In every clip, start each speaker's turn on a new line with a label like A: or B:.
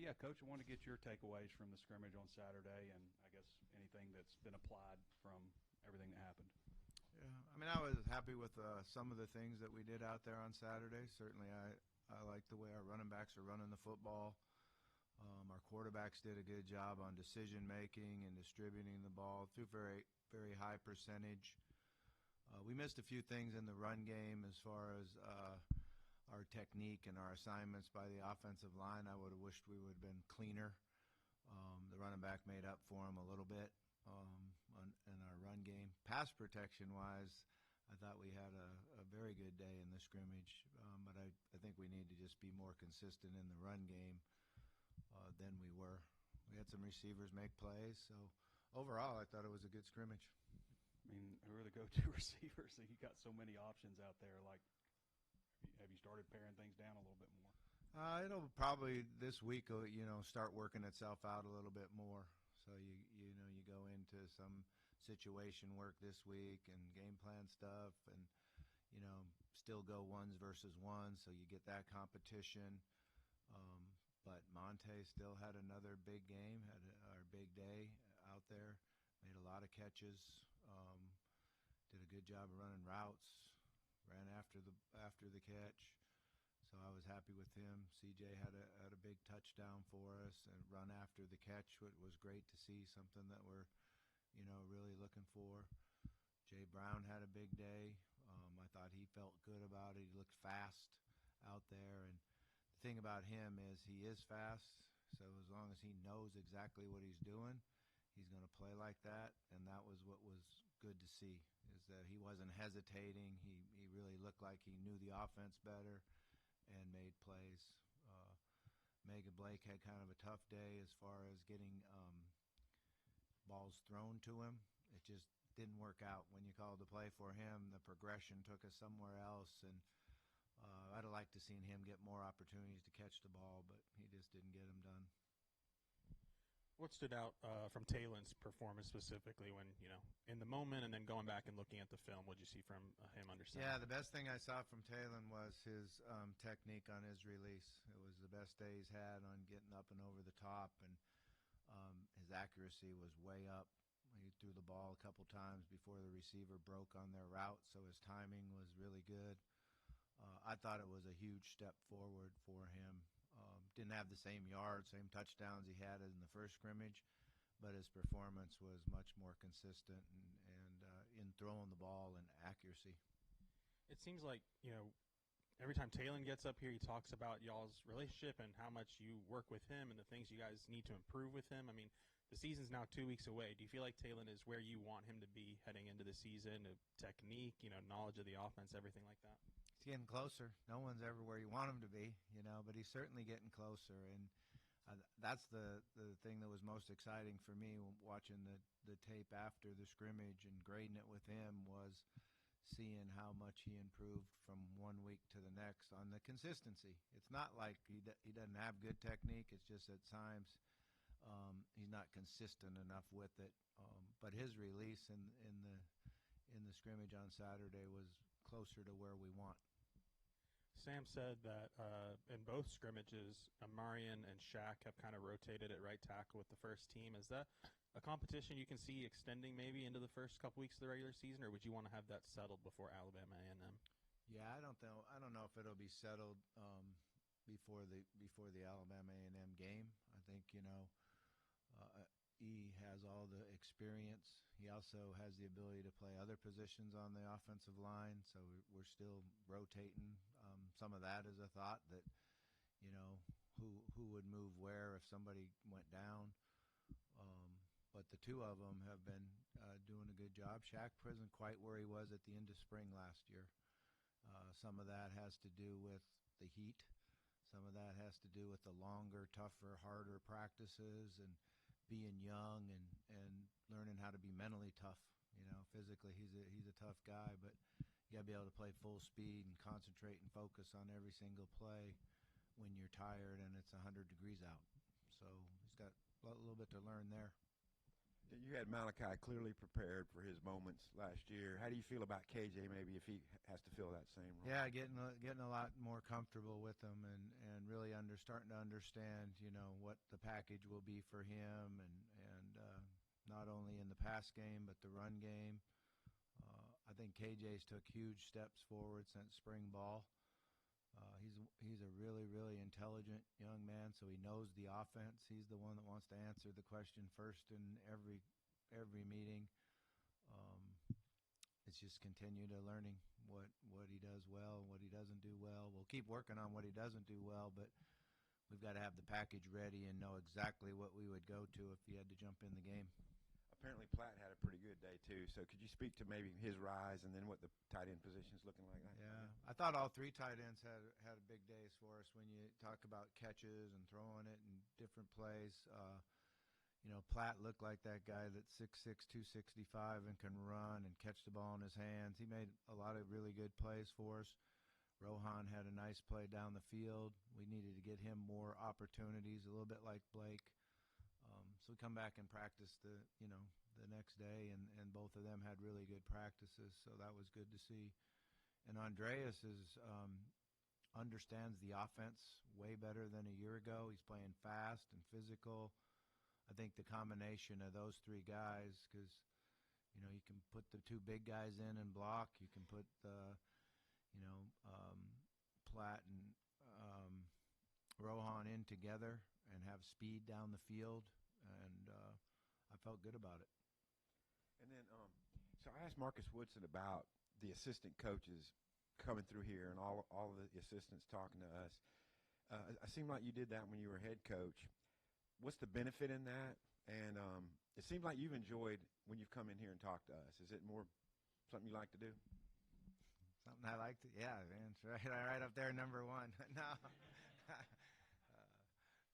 A: Yeah, Coach, I want to get your takeaways from the scrimmage on Saturday, and I guess anything that's been applied from everything that happened.
B: Yeah, I mean, I was happy with some of the things that we did out there on Saturday. Certainly, I like the way our running backs are running the football. Our quarterbacks did a good job on decision making and distributing the ball through very, very high percentage. We missed a few things in the run game as far as our technique and our assignments by the offensive line. I would have wished we would have been cleaner. The running back made up for him a little bit in our run game. Pass protection-wise, I thought we had a very good day in the scrimmage, but I think we need to just be more consistent in the run game than we were. We had some receivers make plays, so overall I thought it was a good scrimmage.
A: I mean, who are the go-to receivers? You got so many options out there. Like, have you started paring things down a little bit more?
B: It'll probably this week, start working itself out a little bit more. So you go into some situation work this week and game plan stuff, and still go ones versus ones, so you get that competition. But Monte still had another big game, had our big day out there, made a lot of catches, did a good job of running routes, ran after the catch. So I was happy with him. CJ had a big touchdown for us and run after the catch, which was great to see, something that we're really looking for. Jay Brown had a big day. I thought he felt good about it. He looked fast out there, and the thing about him is he is fast, so as long as he knows exactly what he's doing, he's going to play like that, and that was what was good to see, is that he wasn't hesitating. He really looked like he knew the offense better and made plays. Megan Blake had kind of a tough day as far as getting balls thrown to him. It just didn't work out. When you called the play for him, the progression took us somewhere else, and I'd have liked to seen him get more opportunities to catch the ball, but he just didn't get them done.
C: What stood out from Taylon's performance specifically when, in the moment and then going back and looking at the film? What did you see from him under center?
B: Yeah, the best thing I saw from Taylon was his technique on his release. It was the best day he's had on getting up and over the top, and his accuracy was way up. He threw the ball a couple times before the receiver broke on their route, so his timing was really good. I thought it was a huge step forward for him. Didn't have the same yards, same touchdowns he had in the first scrimmage, but his performance was much more consistent and in throwing the ball and accuracy.
C: It seems like, every time Taylon gets up here, he talks about y'all's relationship and how much you work with him and the things you guys need to improve with him. I mean, the season's now 2 weeks away. Do you feel like Taylon is where you want him to be heading into the season? Technique, knowledge of the offense, everything like that?
B: He's getting closer. No one's ever where you want him to be, but he's certainly getting closer. And that's the thing that was most exciting for me watching the tape after the scrimmage and grading it with him, was seeing how much he improved from 1 week to the next on the consistency. It's not like he doesn't have good technique. It's just at times he's not consistent enough with it. But his release in the scrimmage on Saturday was closer to where we want.
C: Sam said that in both scrimmages, Amarian and Shaq have kind of rotated at right tackle with the first team. Is that a competition you can see extending maybe into the first couple weeks of the regular season, or would you want to have that settled before Alabama A&M?
B: Yeah, I don't know if it'll be settled before the Alabama A&M game. I think he has all the experience. He also has the ability to play other positions on the offensive line, so we're still rotating. Some of that is a thought that, who would move where if somebody went down. But the two of them have been doing a good job. Shaq isn't quite where he was at the end of spring last year. Some of that has to do with the heat. Some of that has to do with the longer, tougher, harder practices and being young and learning how to be mentally tough. Physically he's a tough guy, but you got to be able to play full speed and concentrate and focus on every single play when you're tired and it's 100 degrees out. So he's got a little bit to learn there.
D: You had Malachi clearly prepared for his moments last year. How do you feel about KJ maybe if he has to fill that same role?
B: Yeah, getting a lot more comfortable with him and really starting to understand, what the package will be for him and not only in the pass game but the run game. I think KJ's took huge steps forward since spring ball. He's a really, really intelligent young man, so he knows the offense. He's the one that wants to answer the question first in every meeting. It's just continue to learning what he does well, what he doesn't do well. We'll keep working on what he doesn't do well, but we've got to have the package ready and know exactly what we would go to if he had to jump in the game.
D: Apparently Platt had a pretty good day too, so could you speak to maybe his rise and then what the tight end position is looking like?
B: Yeah, I thought all three tight ends had big days for us when you talk about catches and throwing it and different plays. Platt looked like that guy that's 6'6", 265 and can run and catch the ball in his hands. He made a lot of really good plays for us. Rohan had a nice play down the field. We needed to get him more opportunities, a little bit like Blake. So we come back and practice the next day, and both of them had really good practices, so that was good to see. And Andreas understands the offense way better than a year ago. He's playing fast and physical. I think the combination of those three guys, because you can put the two big guys in and block. You can put Platt and Rohan in together and have speed down the field, and I felt good about it.
D: And then, so I asked Marcus Woodson about the assistant coaches coming through here and all of the assistants talking to us. It seemed like you did that when you were head coach. What's the benefit in that? And it seems like you've enjoyed when you've come in here and talked to us. Is it more something you like to do?
B: Something I like to, yeah, man. It's right up there, number one. No,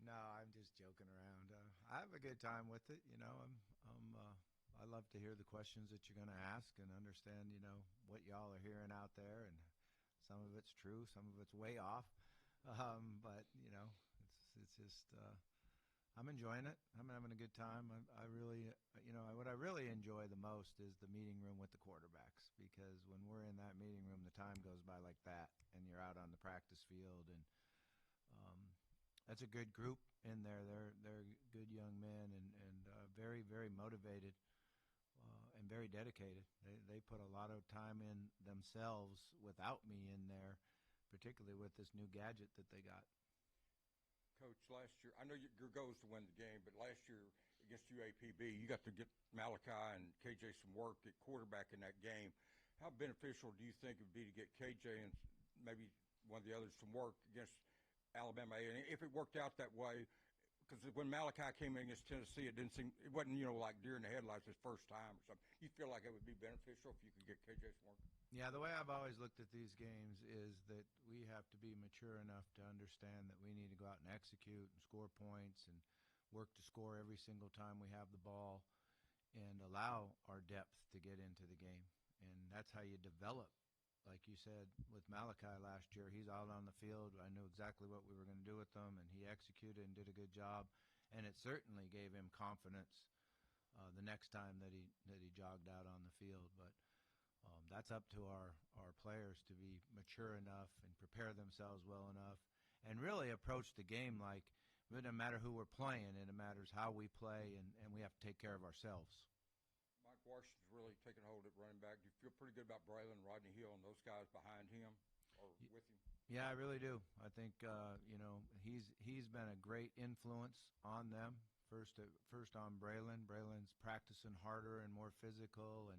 B: no, I'm just joking around. I have a good time with it. I love to hear the questions that you're going to ask and understand, what y'all are hearing out there. And some of it's true, some of it's way off. But it's just. I'm enjoying it. I'm having a good time. I really, what I really enjoy the most is the meeting room with the quarterbacks, because when we're in that meeting room, the time goes by like that, and you're out on the practice field, and that's a good group in there. They're good young men and very, very motivated and very dedicated. They put a lot of time in themselves without me in there, particularly with this new gadget that they got.
E: Coach, last year, I know your goal is to win the game, but last year against UAPB, you got to get Malachi and KJ some work at quarterback in that game. How beneficial do you think it would be to get KJ and maybe one of the others some work against Alabama? And if it worked out that way, because when Malachi came in against Tennessee, it wasn't, like deer in the headlights his first time or something. You feel like it would be beneficial if you could get KJ some work?
B: Yeah, the way I've always looked at these games is that we have to be mature enough to understand that we need to go out and execute and score points and work to score every single time we have the ball and allow our depth to get into the game. And that's how you develop. Like you said, with Malachi last year, he's out on the field. I knew exactly what we were going to do with him, and he executed and did a good job. And it certainly gave him confidence the next time that he jogged out on the field. But that's up to our players to be mature enough and prepare themselves well enough and really approach the game like it doesn't matter who we're playing, and it matters how we play, and we have to take care of ourselves.
E: Mike Washington's really taking hold at running back. Do you feel pretty good about Braylon, Rodney Hill, and those guys behind him or with him?
B: Yeah, I really do. I think he's been a great influence on them. First on Braylon. Braylon's practicing harder and more physical, and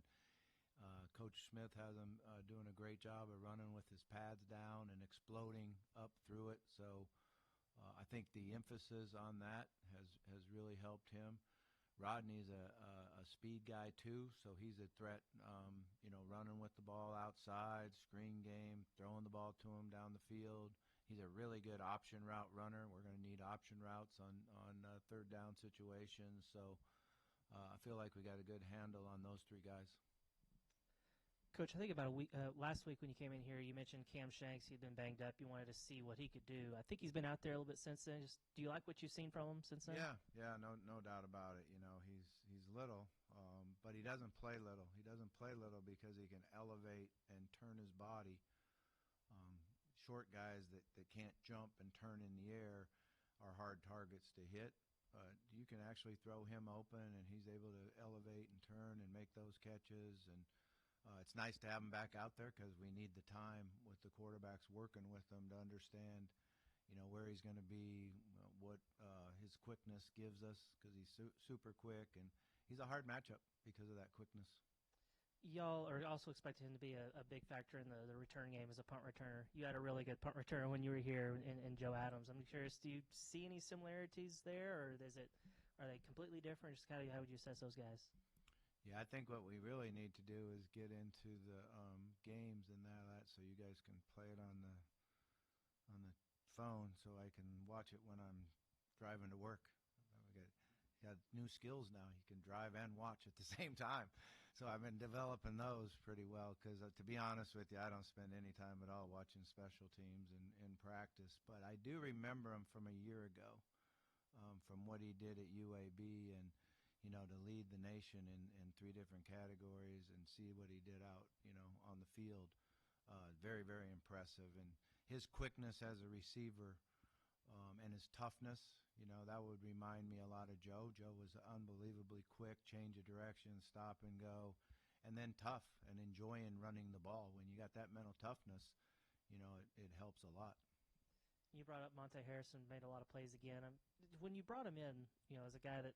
B: Coach Smith has him doing a great job of running with his pads down and exploding up through it. So I think the emphasis on that has really helped him. Rodney's a speed guy too, so he's a threat, running with the ball outside, screen game, throwing the ball to him down the field. He's a really good option route runner. We're going to need option routes on third down situations. So I feel like we got a good handle on those three guys.
F: Coach, I think about a week last week when you came in here, you mentioned Cam Shanks. He'd been banged up. You wanted to see what he could do. I think he's been out there a little bit since then. Do you like what you've seen from him since then?
B: Yeah, no doubt about it. He's a little, but he doesn't play little. He doesn't play little because he can elevate and turn his body. Short guys that can't jump and turn in the air are hard targets to hit. You can actually throw him open, and he's able to elevate and turn and make those catches. And it's nice to have him back out there because we need the time with the quarterbacks working with them to understand, where he's going to be, what his quickness gives us because he's super quick, and he's a hard matchup because of that quickness.
F: Y'all are also expecting him to be a big factor in the return game as a punt returner. You had a really good punt returner when you were here in Joe Adams. I'm curious, do you see any similarities there, or are they completely different? Just kind of how would you assess those guys?
B: Yeah, I think what we really need to do is get into the games and that so you guys can play it on the phone so I can watch it when I'm driving to work. We got new skills now. You can drive and watch at the same time. So I've been developing those pretty well because, to be honest with you, I don't spend any time at all watching special teams in practice. But I do remember him from a year ago, from what he did at UAB and, to lead the nation in 3 different categories and see what he did out, on the field. Very, very impressive. And his quickness as a receiver and his toughness, that would remind me a lot of Joe. Joe was unbelievably quick, change of direction, stop and go, and then tough and enjoying running the ball. When you got that mental toughness, it helps a lot.
F: You brought up Monte Harrison, made a lot of plays again. When you brought him in, as a guy that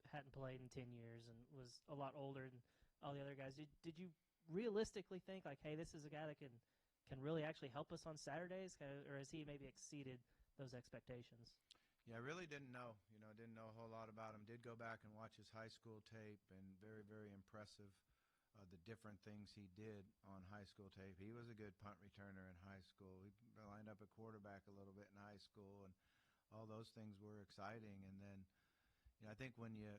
F: hadn't played in 10 years and was a lot older than all the other guys, did you realistically think, like, hey, this is a guy that can really actually help us on Saturdays, or has he maybe exceeded those expectations?
B: Yeah, I really didn't know. Didn't know a whole lot about him. Did go back and watch his high school tape, and very, very impressive, the different things he did on high school tape. He was a good punt returner in high school. He lined up at quarterback a little bit in high school, and all those things were exciting. And then, I think when you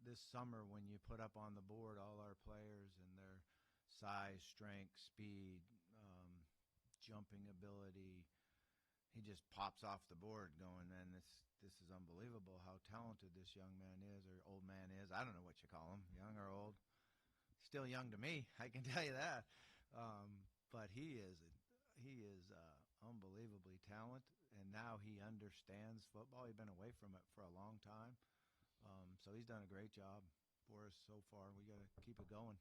B: this summer when you put up on the board all our players and their size, strength, speed, jumping ability, he just pops off the board going, man, this is unbelievable how talented this young man is, or old man is. I don't know what you call him, young or old. Still young to me, I can tell you that. But he is unbelievably talented, and now he understands football. He's been away from it for a long time. So he's done a great job for us so far. We got to keep it going.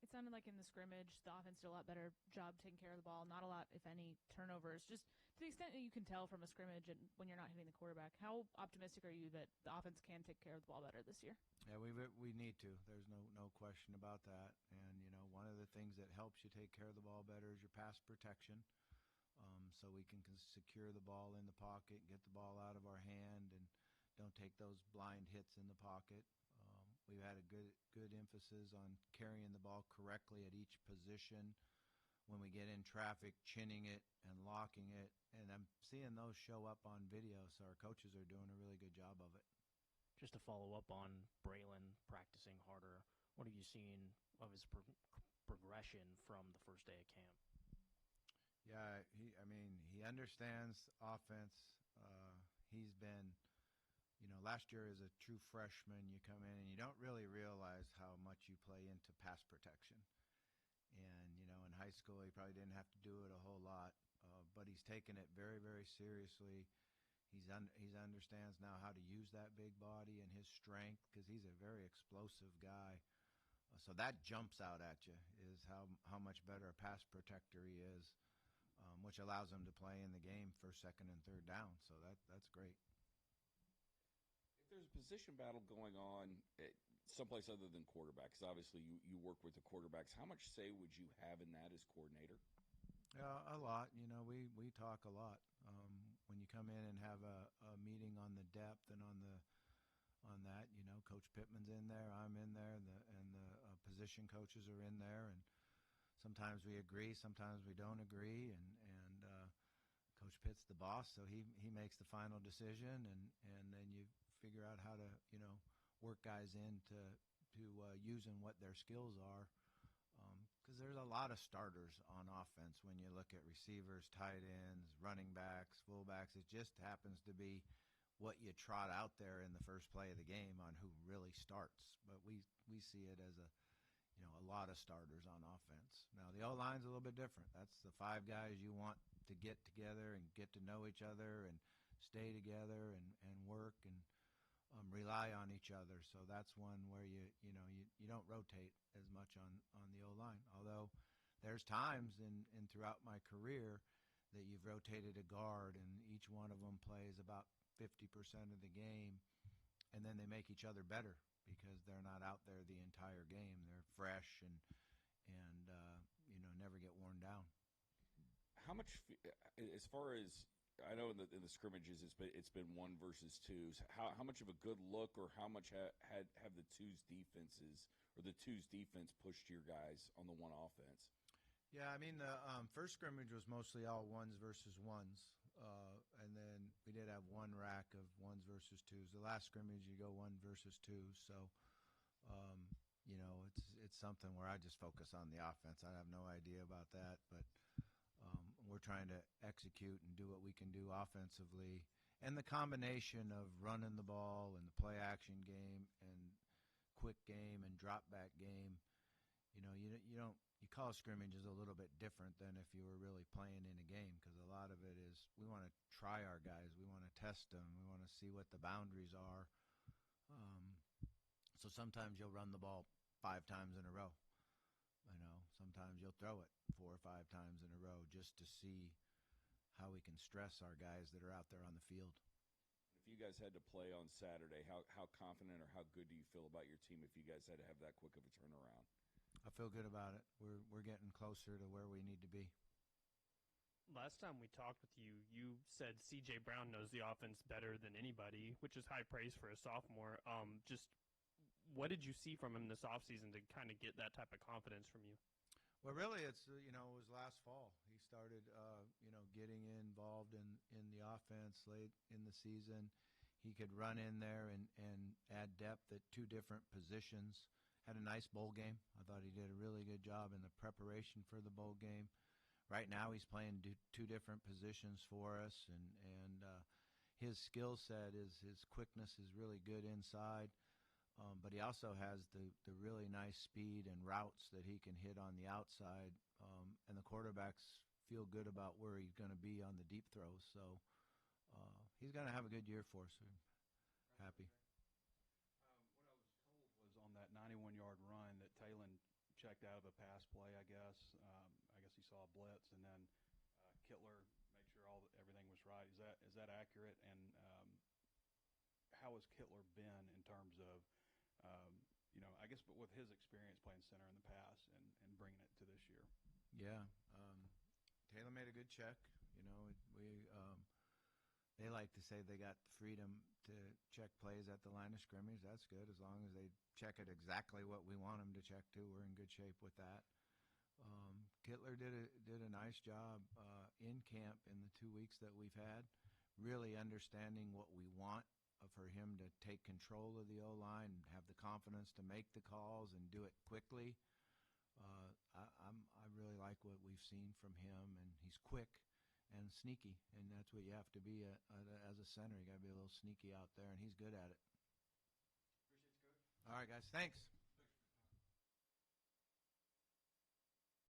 G: It sounded like in the scrimmage, the offense did a lot better job taking care of the ball. Not a lot, if any, turnovers. Just to the extent that you can tell from a scrimmage and when you're not hitting the quarterback, how optimistic are you that the offense can take care of the ball better this year?
B: Yeah, we need to. There's no question about that. And, one of the things that helps you take care of the ball better is your pass protection. So we can secure the ball in the pocket, get the ball out of our hand, and don't take those blind hits in the pocket. We've had a good emphasis on carrying the ball correctly at each position. When we get in traffic, chinning it and locking it. And I'm seeing those show up on video, so our coaches are doing a really good job of it.
H: Just to follow up on Braylon practicing harder, what have you seen of his progression from the first day of camp?
B: Yeah, he understands offense. He's been, last year as a true freshman, you come in and you don't really realize how much you play into pass protection. And, in high school, he probably didn't have to do it a whole lot, but he's taken it very, very seriously. He understands now how to use that big body and his strength because he's a very explosive guy. So that jumps out at you is how much better a pass protector he is, which allows him to play in the game for second and third down. So that's great.
I: If there's a position battle going on someplace other than quarterbacks, obviously you work with the quarterbacks. How much say would you have in that as coordinator?
B: A lot. We talk a lot. When you come in and have a meeting on the depth and on that, Coach Pittman's in there, I'm in there, and the position coaches are in there, and sometimes we agree, sometimes we don't agree, and Coach Pitt's the boss, so he makes the final decision, and then you figure out how to work guys into using what their skills are. Because there's a lot of starters on offense when you look at receivers, tight ends, running backs, fullbacks. It just happens to be what you trot out there in the first play of the game on who really starts. But we see it as a lot of starters on offense. Now the O-line's a little bit different. That's the 5 guys you want to get together and get to know each other and stay together and work and rely on each other. So that's one where you don't rotate as much on the O-line. Although there's times in throughout my career that you've rotated a guard and each one of them plays about 50% of the game, and then they make each other better because they're not out there the entire game. They're fresh and never get worn down.
I: How much, as far as I know, in the scrimmages, it's been 1 versus 2s. How much of a good look, or how much have the 2s defenses or the 2s defense pushed your guys on the 1 offense?
B: Yeah, I mean the first scrimmage was mostly all 1s versus 1s, and then we did have 1 rack of 1s versus 2s. The last scrimmage you go 1 versus 2s, so it's something where I just focus on the offense. I have no idea about that, but we're trying to execute and do what we can do offensively, and the combination of running the ball and the play action game and quick game and drop back game. You call scrimmages a little bit different than if you were really playing in a game, because a lot of it is we want to try our guys, we want to test them, we want to see what the boundaries are. So sometimes you'll run the ball 5 times in a row. Sometimes you'll throw it 4 or 5 times in a row just to see how we can stress our guys that are out there on the field.
I: If you guys had to play on Saturday, how confident or how good do you feel about your team if you guys had to have that quick of a turnaround?
B: I feel good about it. We're getting closer to where we need to be.
J: Last time we talked with you, you said C.J. Brown knows the offense better than anybody, which is high praise for a sophomore. Just what did you see from him this offseason to kind of get that type of confidence from you?
B: Well, really, it was last fall. He started, getting involved in the offense late in the season. He could run in there and add depth at 2 different positions. Had a nice bowl game. I thought he did a really good job in the preparation for the bowl game. Right now, he's playing 2 different positions for us, and his skill set his quickness is really good inside. But he also has the really nice speed and routes that he can hit on the outside, and the quarterbacks feel good about where he's going to be on the deep throws. So he's going to have a good year for us. We're happy.
A: What I was told was on that 91-yard run that Talon checked out of a pass play, I guess. I guess he saw a blitz, and then Kittler made sure everything was right. Is that accurate? And how has Kittler been in terms of I guess, but with his experience playing center in the past and bringing it to this year?
B: Yeah, Taylor made a good check. They like to say they got the freedom to check plays at the line of scrimmage. That's good as long as they check it exactly what we want them to check to. We're in good shape with that. Kittler did a nice job in camp in the 2 weeks that we've had, really understanding what we want for him to take control of the O-line and have the confidence to make the calls and do it quickly. I really like what we've seen from him, and he's quick and sneaky, and that's what you have to be as a center. You got to be a little sneaky out there, and he's good at it.
E: Appreciate you, Coach.
B: All right, guys. Thanks.